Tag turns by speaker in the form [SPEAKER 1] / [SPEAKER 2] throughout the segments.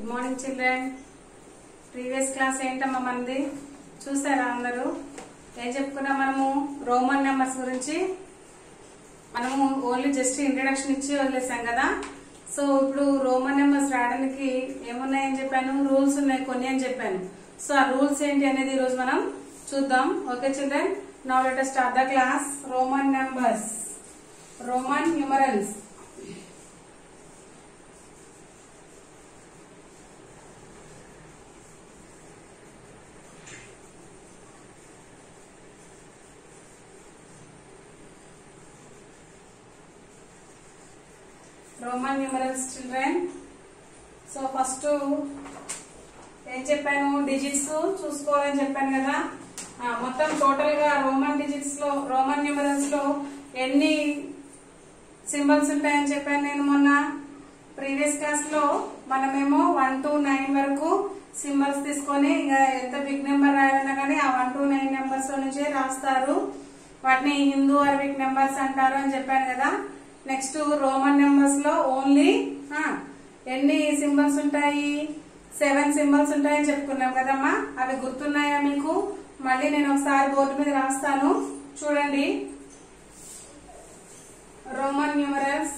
[SPEAKER 1] Good morning children. Previous class ఏంటమ్మా మనది చూసారా అందరూ? ఏం చెప్పుకున్నాం మనము? రోమన్ నెంబర్స్ గురించి మనము ఓన్లీ జస్ట్ ఇంట్రడక్షన్ ఇచ్చి వదిలేసాం కదా. సో ఇప్పుడు రోమన్ నెంబర్స్ రాయడానికి ఏమున్నాయని చెప్పాను, రూల్స్ ఉన్నాయి కొన్ని అని చెప్పాను. సో ఆ రూల్స్ ఏంటి అనేది ఈ రోజు మనం చూద్దాం. Okay children, now let us start the class. Roman numbers, Roman numerals. Roman numerals children. So first ఏం చెప్పాను, డిజిట్స్ చూసుకోవాలని చెప్పాను కదా. మొత్తం టోటల్ గా రోమన్ డిజిట్స్ లో, రోమన్ న్యూమరల్స్ లో ఎన్ని సింబల్స్ ఉంటాయని చెప్పాను నేను మొన్న ప్రీవియస్ క్లాస్ లో. మనమేమో 1 to 9 వరకు సింబల్స్ తీసుకొని ఇంకా ఎంత బిగ్ నెంబర్ రాయాలన్నా కానీ ఆ 1 to 9 నెంబర్స్ నుంచే రాస్తారు. వాటిని హిందూ అరబిక్ నెంబర్స్ అంటారు అని చెప్పాను కదా. నెక్స్ట్ రోమన్ నెంబర్స్ లో ఓన్లీ ఎన్ని సింబల్స్ ఉంటాయి? 7 సింబల్స్ ఉంటాయని చెప్పుకున్నాం కదమ్మా. అవి గుర్తున్నాయా మీకు? మళ్ళీ నేను ఒకసారి బోర్డు మీద రాస్తాను చూడండి. Roman numerals,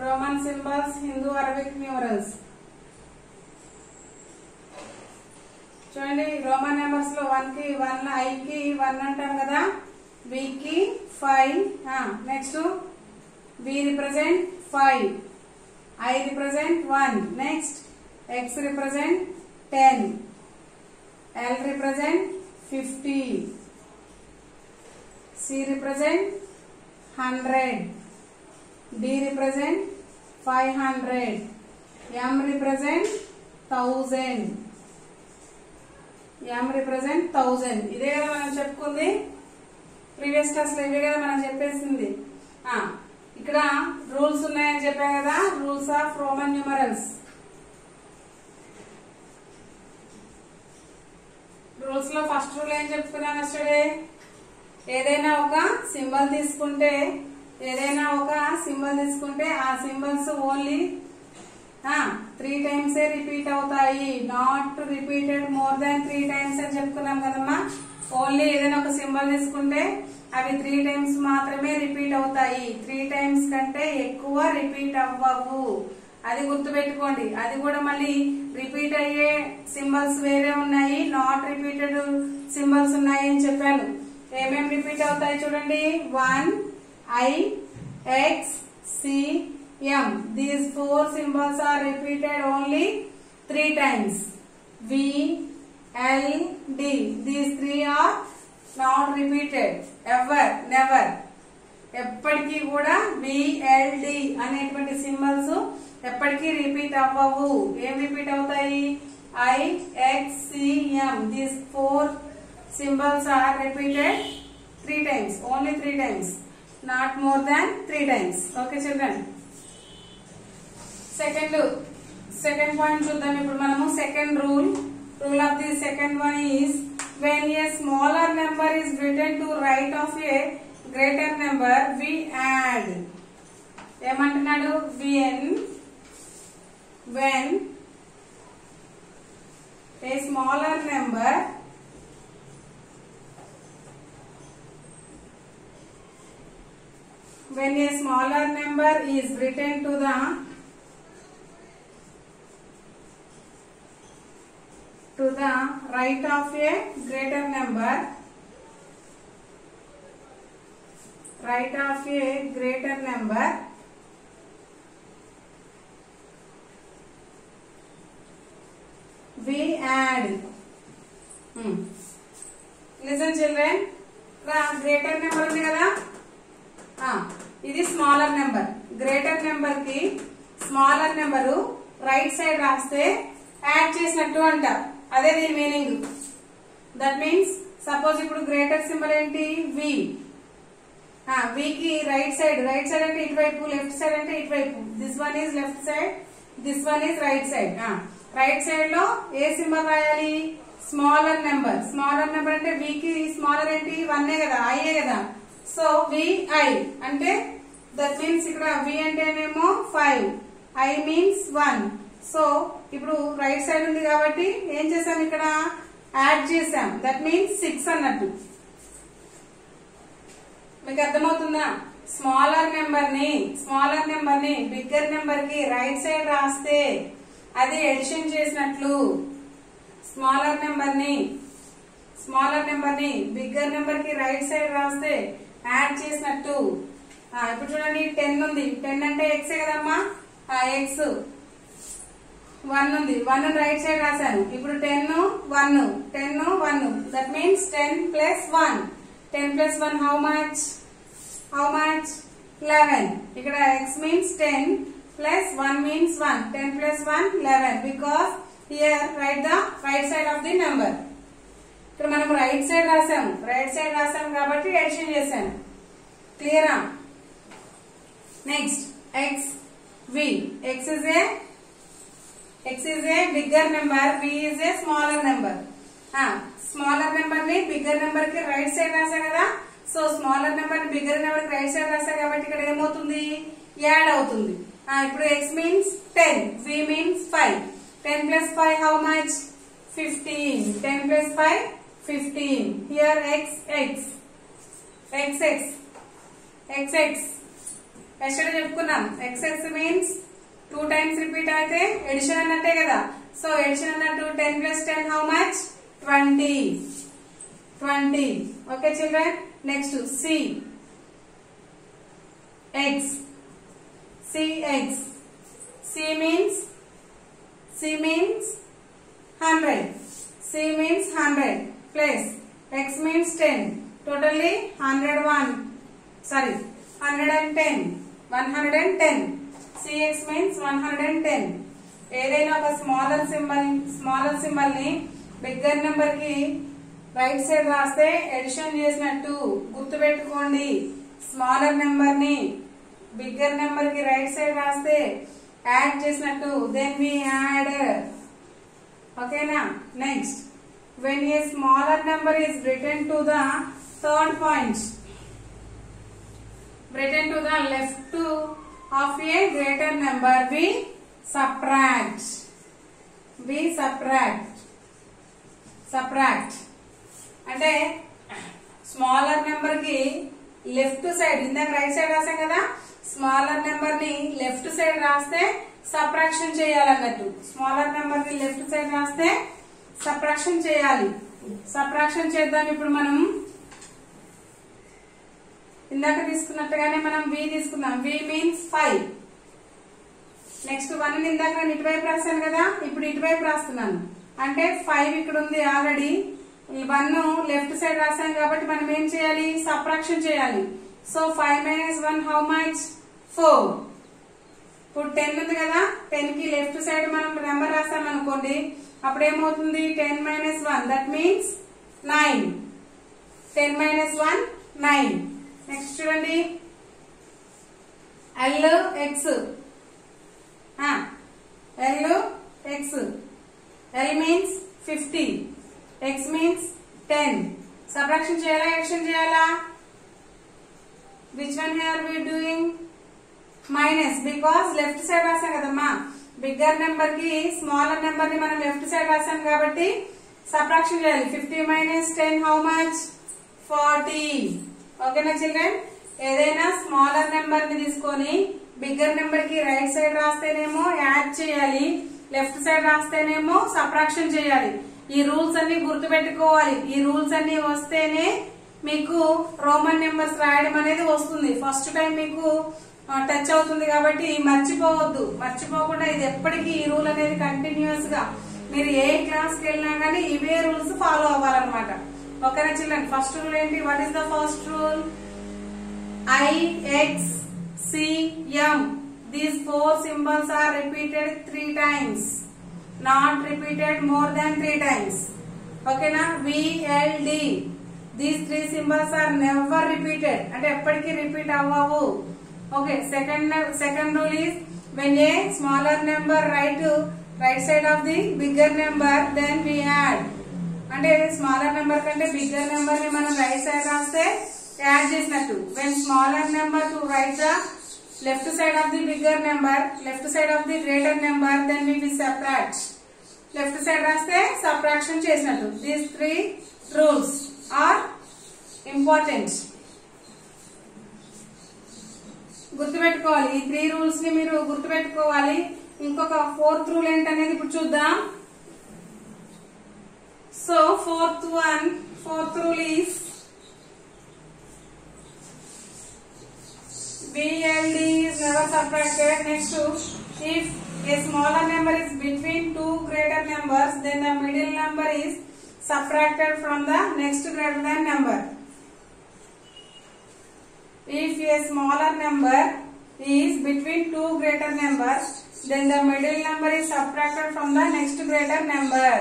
[SPEAKER 1] Roman symbols, Hindu Arabic numerals. చూడండి, రోమన్ నెంబర్స్ లో 1 కి 1, I కి 1 అంటాం కదా, V కి 5, next V represent 5, I represent 1, next X represent 10, L represent 50, C represent 100, D represent 500, M represent 1000, M represent 1000. ఇదే కదా మనం చెప్పుకుంది ప్రీవియస్ క్లాస్ లో, ఇదే కదా మనం చెప్పేసింది. ఇక్కడ రూల్స్ ఉన్నాయని చెప్పా కదా, rules of Roman numerals. Rules లో ఫస్ట్ రూల్ ఏం చెప్పుకున్నాను అసడే? ఏదైనా ఒక సింబల్ తీసుకుంటే ఆ సింబల్స్ ఓన్లీ 3 టైమ్స్ రిపీట్ అవుతాయి. Not repeated more than 3 times అని చెప్పుకున్నాం కదమ్మా. ఓన్లీ ఏదైనా ఒక సింబల్ తీసుకుంటే అవి 3 టైమ్స్ మాత్రమే రిపీట్ అవుతాయి. 3 టైమ్స్ కంటే ఎక్కువ రిపీట్ అవ్వవు. అది గుర్తుపెట్టుకోండి. అది కూడా మళ్ళీ రిపీట్ అయ్యే సింబల్స్ వేరే ఉన్నాయి, నాట్ రిపీటెడ్ సింబల్స్ ఉన్నాయి అని చెప్పాను. ఏమేమి రిపీట్ అవుతాయి చూడండి. 1, I, X, C, M. These 4 symbols are repeated only 3 times. V, L, D. These 3 are not repeated ever, never. ఎప్పటికీ కూడా V, L, D అనేటువంటి సింబల్స్ ఎప్పటికీ రిపీట్ అవ్వవు. ఏం రిపీట్ అవుతాయి? I, X, C, M. These 4 symbols are repeated 3 times, only 3 times, not more than 3 times. Okay children. Second point చూద్దాం ఇప్పుడు మనము. Second rule of the second one is when a smaller number is written to right of a greater number we add. ఏమంటున్నాడు? When a smaller number is written to the right of a greater number, we add. Listen children, greater number ఉంది కదా, ఇది smaller number. Greater number కి smaller number right side రాస్తే add చేసినట్టు అంట. అదే దీని మీనింగ్. దట్ మీన్స్ సపోజ్ ఇప్పుడు గ్రేటర్ సింబల్ ఏంటి? V. V కి రైట్ సైడ్ అంటే ఇటువైపు, లెఫ్ట్ సైడ్ అంటే ఇటువైపు. This one is left side, this one is right side. Right side లో ఏ సింబల్ రాయాలి? Smaller number. స్మాలర్ నెంబర్ అంటే V కి స్మాలర్ ఏంటి? 1 కదా, I కదా. సో VI అంటే దట్ మీన్స్ ఇక్కడ V అంటేనేమో 5, I మీన్స్ 1. సో ఇప్పుడు రైట్ సైడ్ ఉంది కాబట్టి ఏం చేసాం, ఇక్కడ యాడ్ చేసాం, దట్ మీన్స్ 6 అన్నట్టు. మీకు అర్థమవుతుందా? స్మాలర్ నెంబర్ ని బిగ్గర్ నెంబర్ కి రైట్ సైడ్ రాస్తే అది ఎడిషన్ చేసినట్లు. స్మాలర్ నెంబర్ ని బిగ్గర్ నెంబర్ కి రైట్ సైడ్ రాస్తే యాడ్ చేసినట్టు. ఇప్పుడు చూడండి 10 ఉంది, 10 అంటే x కదమ్మా, x 1 ఉంది, 1 రైట్ సైడ్ రాశాను. ఇప్పుడు 10 1 that means 10 plus 1. 10 plus 1 how much 11. ఇక్కడ x means 10 plus 1 means 1. 10 plus 1 11 because here write the right side of the number. ఇక్కడ మనం రైట్ సైడ్ రాసాము కాబట్టి ఎడిషన్ చేశాను. క్లియరా? Next x v. x is a bigger number, v is a smaller number. Smaller number ని bigger number కి right side రాసా కదా. So smaller number ని బిగ్గర్ నెంబర్ కి రైట్ సైడ్ రాసా కాబట్టి ఇక్కడ ఏమవుతుంది, యాడ్ అవుతుంది. ఇప్పుడు x means 10, v means 5. 10 plus 5 how much 15. 10 plus 5 15. Here xx ఎక్కడ చెప్పుకున్నాం, xx means 2 times రిపీట్ అయితే ఎడిషన్ అన్నట్టే కదా. సో ఎడిషన్ అన్నట్టు 10 plus 10 how much 20. Okay children. Next cx c means 100 plus x means 10. Totally 110. cx means 110. ఏదైనా ఒక smaller symbol ని bigger number కి రైట్ సైడ్ రాస్తే ఎడిషన్ చేసినట్టు గుర్తు పెట్టుకోండి. స్మాలర్ నెంబర్ ని బిగ్గర్ నెంబర్ కి రైట్ సైడ్ రాస్తే యాడ్ చేసినట్టు, దెన్ వి యాడ్. ఓకేనా? Next when a smaller number is written to the third point, written to the left of a greater number, we subtract. అంటే smaller number కి left side, ఇందాక right side రాసాం కదా, smaller number ని left side రాస్తే subtraction చేయాలన్నట్టు. Smaller number ని left side రాస్తే subtraction చేయాలి. సబ్ట్రాక్షన్ చేద్దాం. ఇప్పుడు మనం ఇందాక తీసుకున్నట్టుగానే మనం v తీసుకుందాం. v means 5. నెక్స్ట్ 1 ని ఇందాక నేను ఇటువైపు రాశాను కదా, ఇప్పుడు ఇటువైపు రాస్తున్నాను. అంటే 5 ఇక్కడ ఉంది ఆల్రెడీ, 1 లెఫ్ట్ సైడ్ రాశాను కాబట్టి మనం ఏం చేయాలి, సబ్ట్రాక్షన్ చేయాలి. So 5 minus 1 how much 4. ఇప్పుడు 10 ఉంది కదా, 10 కి లెఫ్ట్ సైడ్ మనం నెంబర్ రాసాం అనుకోండి, అప్పుడు ఏమవుతుంది, 10 minus 1 that means 9. 10 minus 1 9. Next చూడండి lx. L means 50, x means 10. Subtraction చేయాలా, ఎడిషన్ చేయాలా? Which one are we doing? Minus, because left side రాసాం కదమ్మా. బిగ్గర్ నెంబర్ కి స్మాలర్ నెంబర్ ని మనం లెఫ్ట్ సైడ్ రాసాం కాబట్టి సబ్ట్రాక్షన్ చేయాలి. 50 minus 10 how much 40. ఓకేనా చిల్డ్రన్? ఏదైనా స్మాలర్ నెంబర్ ని తీసుకొని బిగ్గర్ నెంబర్ కి రైట్ సైడ్ రాస్తేనేమో యాడ్ చేయాలి, లెఫ్ట్ సైడ్ రాస్తేనేమో సబ్ట్రాక్షన్ చేయాలి. ఈ రూల్స్ అన్ని గుర్తు పెట్టుకోవాలి. ఈ రూల్స్ అన్ని వస్తేనే మీకు రోమన్ నెంబర్స్ రాయడం అనేది వస్తుంది. ఫస్ట్ టైం మీకు టచ్ అవుతుంది కాబట్టి మర్చిపోవద్దు. మర్చిపోకుండా ఇది ఎప్పటికీ ఈ రూల్ అనేది కంటిన్యూస్ గా మీరు ఏ క్లాస్ కి వెళ్ళినా గానీ ఇవే రూల్స్ ఫాలో అవ్వాలన్నమాట. ఓకేనా చిల్డ్రన్? ఫస్ట్ రూల్ ఏంటి? What is the first rule? IXCM. These 4 symbols are repeated 3 times, not repeated more than 3 times. Okay na? VLD. These 3 symbols are never repeated. అంటే ఎప్పటికీ రిపీట్ అవ్వవు. Okay. Second rule is when a smaller number right side of the bigger number, then we add. అంటే smaller number కంటే bigger number ని మనం right side రాస్తే add చేసినట్టు. when smaller number to write the left side of the bigger number, left side of the greater number, then we will subtract. left side రాస్తే subtraction చేసినట్టు. these 3 rules are important. గుర్తుపెట్టుకోవాలి. ఈ 3 rules ని మీరు గుర్తుపెట్టుకోవాలి. ఇంకొక 4th rule ఏంటనేది ఇప్పుడు చూద్దాం. So fourth rule is BLD is never subtracted. Next, if a smaller number is between two greater numbers, then the middle number is subtracted from the next greater than number. If a smaller number is between two greater numbers, then the middle number is subtracted from the next greater number.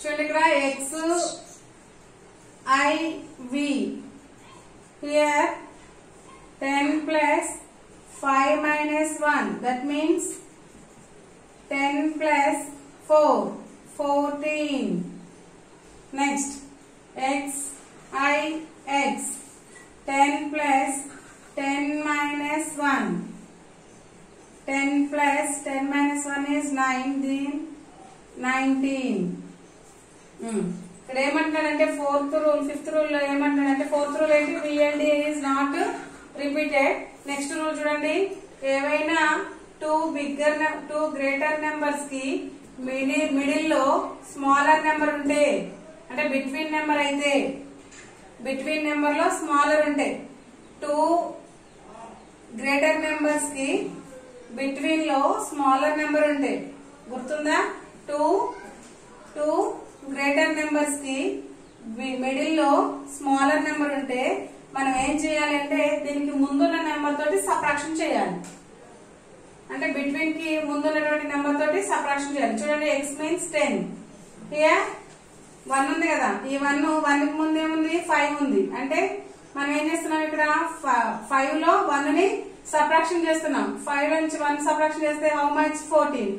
[SPEAKER 1] చూడండి ఇక్కడ XIV. Here 10 plus 5 minus 1. That means 10 plus 4, 14. Next, XIX. 10 plus 10 minus 1. 10 plus 10 minus 1 is 19. ఇక్కడ ఏమంటాడంటే fourth rule, fifth rule లో ఏమంటాడంటే fourth rule ఏంటి? VLD is not repeated. Next rule చూడండి. ఏవైనా two greater numbers కి మిడిల్ లో స్మాలర్ నెంబర్ ఉంటే, అంటే బిట్వీన్ నెంబర్ అయితే, బిట్వీన్ నెంబర్ లో స్మాలర్ ఉంటే, టూ గ్రేటర్ నెంబర్స్ కి బిట్వీన్ లో స్మాలర్ నెంబర్ ఉంటే, గుర్తుందా? టూ గ్రేటర్ నెంబర్స్ కి మిడిల్ లో స్మాలర్ నెంబర్ ఉంటే మనం ఏం చేయాలి అంటే దీనికి ముందున్న నెంబర్ తోటి సబ్ట్రాక్షన్ చేయాలి. అంటే బిట్వీన్ కి ముందున్నటువంటి నెంబర్ తోటి సబ్ట్రాక్షన్ చేయాలి. చూడండి, x మీన్స్ 10. హియర్ 1 ఉంది కదా, ఈ 1 కి ముందు ఏముంది? 5 ఉంది. అంటే మనం ఏం చేస్తున్నాం ఇక్కడ 5 లో 1 ని సబ్ట్రాక్షన్ చేస్తున్నాం. 5 నుంచి 1 సబ్ట్రాక్షన్ చేస్తే హౌ మచ్? 14.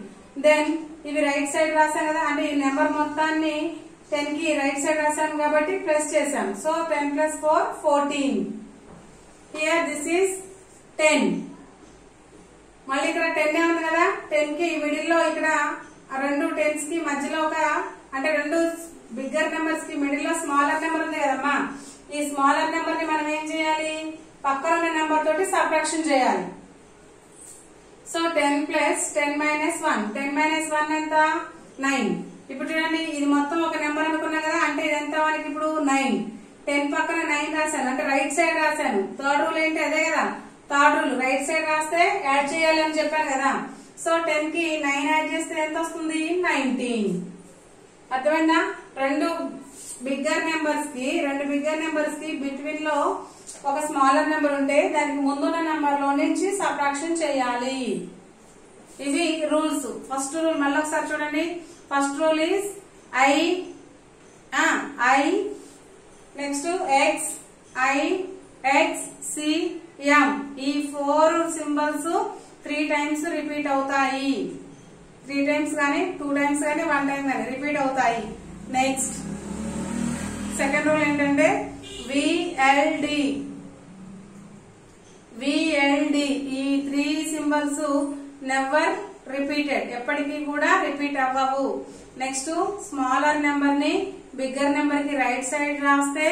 [SPEAKER 1] దెన్ ఇవి రైట్ సైడ్ రాసాం కదా, అంటే ఈ నెంబర్ మొత్తాన్ని 10 కి రైట్ సైడ్ రాసాం కాబట్టి ప్లస్ చేసాం. So 10 plus 4, 14. Here this is 10. మళ్ళీ ఇక్కడ 10 ఉంది కదా, 10 కి మిడిల్ లో ఇక్కడ రెండు 10s కి మధ్యలో అంటే రెండు బిగ్గర్ నెంబర్స్ కి మిడిల్ లో స్మాలర్ నెంబర్ ఉంది కదమ్మా. ఈ స్మాలర్ నెంబర్ ని మనం ఏం చేయాలి? పక్కన ఉన్న నెంబర్ తోటి సబ్ట్రాక్షన్ చేయాలి. So 10 plus 10 minus 1. 10 minus 1 ఎంత? 9. ఇప్పుడు చూడండి, ఇది మొత్తం ఒక నెంబర్ అనుకున్నాం కదా, అంటే ఇది ఎంత మనకి ఇప్పుడు? 9. 10 పక్కన 9 రాశాను, అంటే రైట్ సైడ్ రాశాను. థర్డ్ రూల్ ఏంటి? అదే కదా, థర్డ్ రూల్. రైట్ సైడ్ రాస్తే యాడ్ చేయాలి అని చెప్పాను కదా. సో 10 కి 9 యాడ్ చేస్తే ఎంత వస్తుంది? 19. అర్థమైందా? రెండు బిగ్గర్ నెంబర్స్ కి బిట్వీన్ లో ఒక స్మాలర్ నెంబర్ ఉంటే దానికి ముందున్న నెంబర్ లో నుంచి సబ్ట్రాక్షన్ చేయాలి. ఇవి రూల్స్. ఫస్ట్ రూల్ మళ్ళీ ఒకసారి చూడండి. First rule is I, next X, I, X, C, M. ఈ 4 సింబల్స్ 3 టైమ్స్ రిపీట్ అవుతాయి. 3 టైమ్స్ కానీ 2 టైమ్స్ కానీ 1 టైం కానీ రిపీట్ అవుతాయి. నెక్స్ట్ సెకండ్ రూల్ ఏంటంటే VLD. ఈ 3 సింబల్స్ నెవర్ రిపీటెడ్, ఎప్పటికీ కూడా రిపీట్ అవ్వవు. నెక్స్ట్ స్మాలర్ నెంబర్ ని బిగ్గర్ నెంబర్ కి రైట్ సైడ్ రాస్తే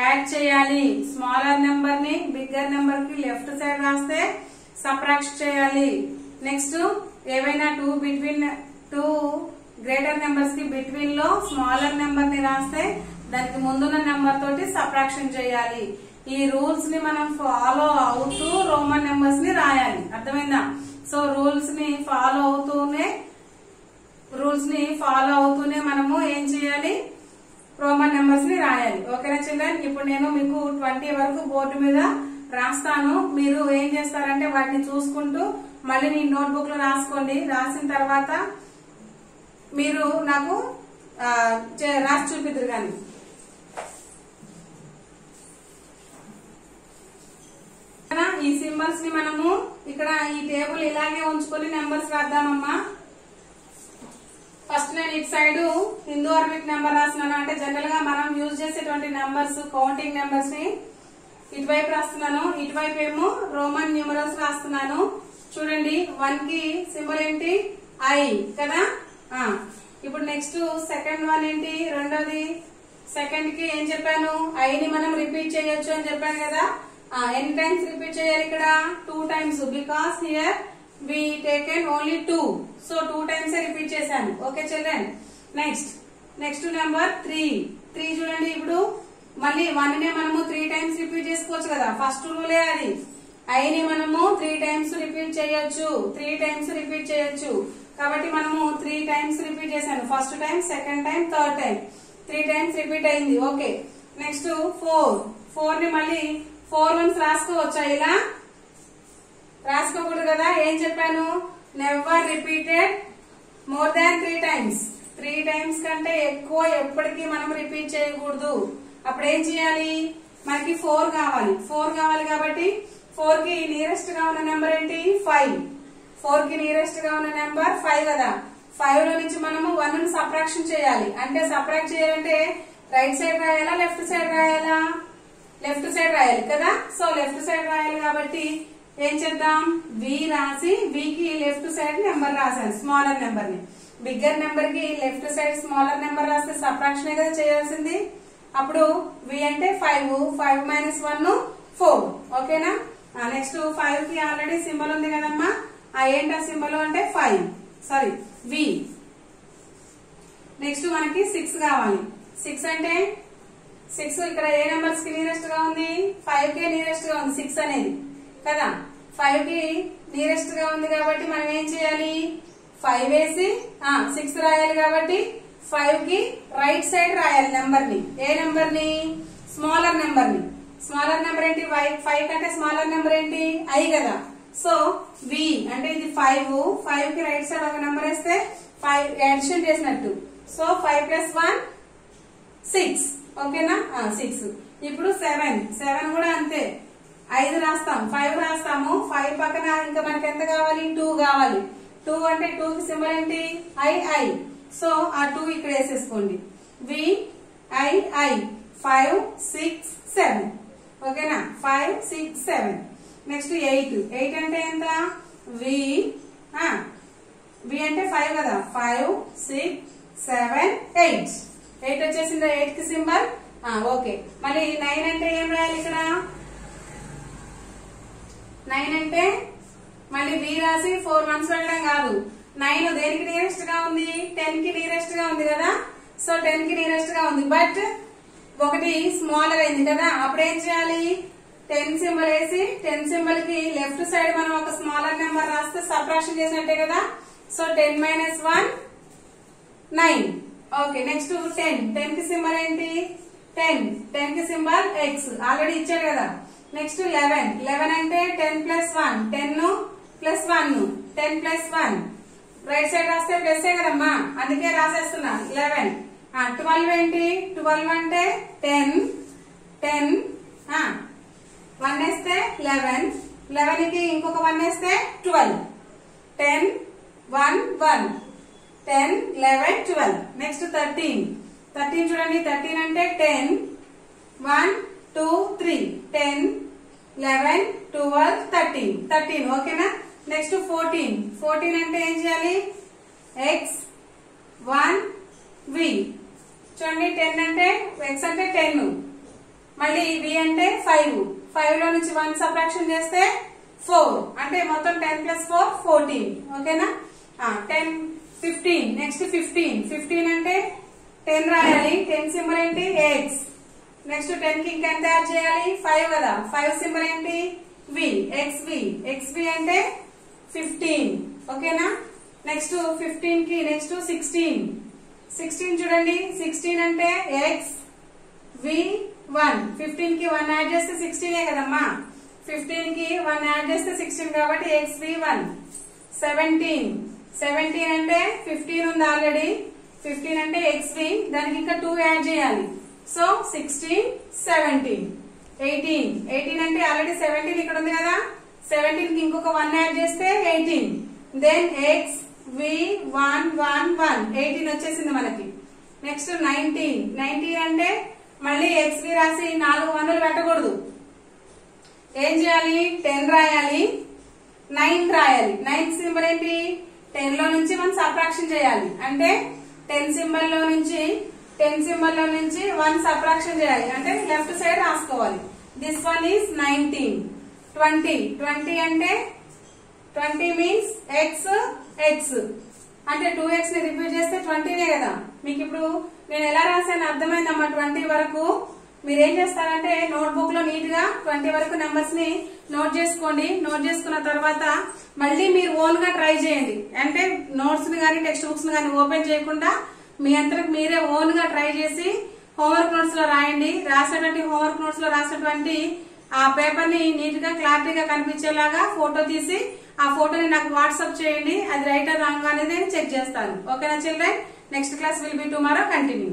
[SPEAKER 1] యాడ్ చేయాలి. స్మాలర్ నెంబర్ ని బిగ్గర్ నెంబర్ కి లెఫ్ట్ సైడ్ రాస్తే సబ్ట్రాక్ట్ చేయాలి. నెక్స్ట్ ఏవైనా టూ గ్రేటర్ నెంబర్స్ కి బిట్వీన్ లో స్మాలర్ నెంబర్ ని రాస్తే దానికి ముందున్న నెంబర్ తోటి సబ్ట్రాక్షన్ చేయాలి. ఈ రూల్స్ ని మనం ఫాలో అవుతూ రోమన్ నెంబర్స్ ని రాయాలి. అర్థమైందా? సో రూల్స్ ని ఫాలో అవుతూనే మనము ఏం చేయాలి? రోమన్ నెంబర్స్ ని రాయాలి. ఓకేనా చిల్డ్రన్? ఇప్పుడు నేను మీకు 20 వరకు బోర్డు మీద రాస్తాను. మీరు ఏం చేస్తారంటే వాటిని చూసుకుంటూ మళ్ళీ మీ నోట్బుక్ లో రాసుకోండి. రాసిన తర్వాత మీరు నాకు రాసి చూపిద్దరు కానీ. ఈ సింబల్స్ ని మనము ఇక్కడ ఈ టేబుల్ ఇలాగే ఉంచుకొని నెంబర్స్ రాద్దామమ్మా. ఫస్ట్ నేను ఇటు సైడ్ హిందూ అరబిక్ నెంబర్ రాస్తున్నాను. అంటే జనరల్ గా మనం యూజ్ చేసేటువంటి నెంబర్స్ కౌంటింగ్ నెంబర్స్ ని ఇటువైపు రాస్తున్నాను, ఇటువైపు ఏమో రోమన్ న్యూమరల్స్ రాస్తున్నాను. చూడండి 1 కి సింబల్ ఏంటి ఐ కదా. ఇప్పుడు నెక్స్ట్ సెకండ్ వన్ ఏంటి, రెండోది సెకండ్ కి ఏం చెప్పాను, ఐని మనం రిపీట్ చేయొచ్చు అని చెప్పాను కదా. ఎన్ని టైమ్స్ రిపీట్ చేయాలి ఇక్కడ, 2 times, because here we taken only 2, so 2 times repeat చేశాను. Okay children. నెక్స్ట్ నెంబర్ 3 చూడండి. ఇప్పుడు మళ్ళీ 1 నే మనము 3 times రిపీట్ చేసుకోవచ్చు కదా, ఫస్ట్ రూలే అది. ఐని మనము 3 times రిపీట్ చేయొచ్చు, 3 times రిపీట్ చేయొచ్చు. కాబట్టి మనము 3 times రిపీట్ చేశాను, first time, second time, third time, 3 times repeat అయింది. ఓకే. నెక్స్ట్ 4 ని మళ్ళీ 4 ones రాసుకోవచ్చా, ఇలా రాసుకోకూడదు కదా. ఏం చెప్పాను, never repeated more than 3 times. 3 times కంటే ఎక్కువ ఎప్పటికీ మనం రిపీట్ చేయకూడదు. అప్పుడు ఏం చేయాలి, మనకి 4 కావాలి కాబట్టి 4 కి నియరెస్ట్ గా ఉన్న నెంబర్ ఏంటి 5. 4 కి నియరెస్ట్ గా ఉన్న నెంబర్ 5 కదా. 5 లో నుంచి మనము 1 ను సబ్ట్రాక్షన్ చేయాలి. అంటే సబ్ట్రాక్ట్ చేయాలంటే రైట్ సైడ్ రాయాలా, లెఫ్ట్ సైడ్ రాయాలా, లెఫ్ట్ సైడ్ రాయాలి కదా. సో లెఫ్ట్ సైడ్ రాయాలి కాబట్టి ఏం చేద్దాం, వి రాసి వి కి లెఫ్ట్ సైడ్ నెంబర్ రాశాను, స్మాలర్ నెంబర్ ని. బిగ్గర్ నెంబర్ కి లెఫ్ట్ సైడ్ స్మాలర్ నెంబర్ రాస్తే సబ్ట్రాక్షన్ కదా చేయాల్సింది. అప్పుడు వి అంటే 5, 5 - 1 4. ఓకేనా. నెక్స్ట్ 5 కి ఆల్రెడీ సింబల్ ఉంది కదమ్మా, ఏంటా సింబల్ అంటే 5, సారీ వి. నెక్స్ట్ మనకి 6 కావాలి. 6 అంటే 6 ఇక్కడ ఏ నెంబర్స్ కి నియరెస్ట్ గా ఉంది, 5 కే నియరెస్ట్ గా ఉంది 6 అనేది కదా. 5 కి నియరెస్ట్ గా ఉంది కాబట్టి మనం ఏం చేయాలి, 5 వేసి 6 రాయాలి. కాబట్టి 5 కి రైట్ సైడ్ రాయాలి నెంబర్ ని. ఏ నెంబర్ ని, స్మాలర్ నెంబర్ ని. స్మాలర్ నెంబర్ ఏంటి, 5 కంటే స్మాలర్ నెంబర్ ఏంటి ఐ కదా. సో వి అంటే ఇది 5 కి రైట్ సైడ్ ఒక నెంబర్ వేస్తే 5 అడిషన్ చేసినట్టు. సో 5 + 1 6. ఓకేనా. 6. ఇప్పుడు 7 కూడా అంతే, 5 రాస్తాం, 5 రాస్తాము. 5 పక్కన ఇంకా మనకి ఎంత కావాలి, 2 కావాలి. 2 అంటే 2 కి సింబల్ ఏంటి ఐ. సో ఆ 2 ఇక్కడ వేసేసుకోండి. వి ఐ 5 6 7. ఓకేనా. 5 6 7. నెక్స్ట్ 8 అంటే ఎంత, వి అంటే 5 కదా. 5 6 7 8 వచ్చేసిందా 8 కి సింబల్. ఓకే. మళ్ళీ 9 అంటే ఏం రాయాలి ఇక్కడ, 9 అంటే మళ్ళీ వి రాసి 4 ones వెళ్ళడం కాదు. 9 దేనికి నియరెస్ట్ గా ఉంది, 10 కి నియరెస్ట్ గా ఉంది కదా. సో 10 కి నియరెస్ట్ గా ఉంది, బట్ ఒకటి స్మాలర్ అయింది కదా. అప్పుడు ఏం చేయాలి, 10 సింబల్ వేసి 10 సింబల్ కి లెఫ్ట్ సైడ్ మనం ఒక స్మాలర్ నెంబర్ రాస్తే సబ్ట్రాక్షన్ చేసినట్టే కదా. సో 10 - 1 9. ఓకే. నెక్స్ట్ 10 కి సింబల్ ఏంటి 10 కి సింబల్ ఎక్స్ ఆల్రెడీ ఇచ్చాడు కదా. నెక్స్ట్ 11 అంటే 10 + 1 10 + 1 10 + 1 రైట్ సైడ్ రాస్తే ప్లస్ కదమ్మా, అందుకే రాసేస్తున్నా 11. 12 ఏంటి, 12 అంటే 10 1 వేస్తే 11 కి ఇంకొక 1 వేస్తే 12. 10 1 1 10 11 12. నెక్స్ట్ 13 చూడండి. 13 అంటే 10 1 2 3 10 11 12 13. ఓకేనా. నెక్స్ట్ 14 అంటే ఏం చేయాలి, ఎక్స్ 1 వి. చూడండి 10 అంటే ఎక్స్ అంటే 10, మళ్ళీ వి అంటే 5 లో నుంచి 1 సబ్ట్రాక్షన్ చేస్తే 4 అంటే మొత్తం 10 + 4 14. ఓకేనా. 15. నెక్స్ట్ 15 అంటే 10 రాయాలి. 10 సింబల్ ఏంటి ఎక్స్. నెక్స్ట్ 10 కి ఇంకా ఎంత యాడ్ చేయాలి 5 కదా. 5 సింబల్ ఏంటి వి, ఎక్స్వి అంటే 15. ఓకేనా. నెక్స్ట్ 15 కి నెక్స్ట్ 16 చూడండి. 16 అంటే ఎక్స్ వి 1. 15 కి 1 యాడ్ చేస్తే 16 కదమ్మా. 15 కి 1 యాడ్ చేస్తే 16 కాబట్టి ఎక్స్వి 1. 17 అంటే 15 ఉంది ఆల్రెడీ. 15 అంటే ఎక్స్వి, దానికి ఇంకా 2 యాడ్ చేయాలి. సో 16 17. 18 అంటే ఆల్రెడీ 17 ఇక్కడ ఉంది కదా. 17 కి ఇంకొక 1 యాడ్ చేస్తే 18. దెన్ ఎక్స్ V111 18 వచ్చేసింది మనకి. నెక్స్ట్ 19 అంటే మళ్ళీ XV రాసి 4 100 పెట్టకూడదు. ఏం చేయాలి? 10 రాయాలి, 9 రాయాలి. 9 సింబల్ ఏంటి? 10 లో నుంచి మనం సబ్ట్రాక్షన్ చేయాలి. అంటే 10 సింబల్ లో నుంచి 1 సబ్ట్రాక్షన్ చేయాలి. అంటే లెఫ్ట్ సైడ్ రాసుకోవాలి. This one is 19. 20 అంటే 20 మీన్స్ x అంటే 2x ని రిపీట్ చేస్తే 20నే కదా. మీకు ఇప్పుడు నేను ఎలా రాశాను అర్థమైందమ్మా. 20 వరకు మీరు ఏం చేస్తారంటే నోట్బుక్ లో నీట్ గా 20 వరకు నెంబర్స్ ని నోట్ చేసుకోండి. నోట్ చేసుకున్న తర్వాత మళ్ళీ మీరు ఓన్ గా ట్రై చేయండి. అంటే నోట్స్ ని కానీ టెక్స్ట్ బుక్స్ ని కానీ ఓపెన్ చేయకుండా మీ అంతకు మీరే ఓన్ గా ట్రై చేసి హోంవర్క్ నోట్స్ లో రాయండి. రాసినటువంటి హోంవర్క్ నోట్స్ లో రాసినటువంటి ఆ పేపర్ ని నీట్ గా క్లారిటీగా కనిపించేలాగా ఫోటో తీసి ఆ ఫోటోని నాకు వాట్సాప్ చేయండి. అది రైట్ ఆర్ రాంగ్ అనేది నేను చెక్ చేస్తాను. ఓకేనా children? Next class will be tomorrow. Continue.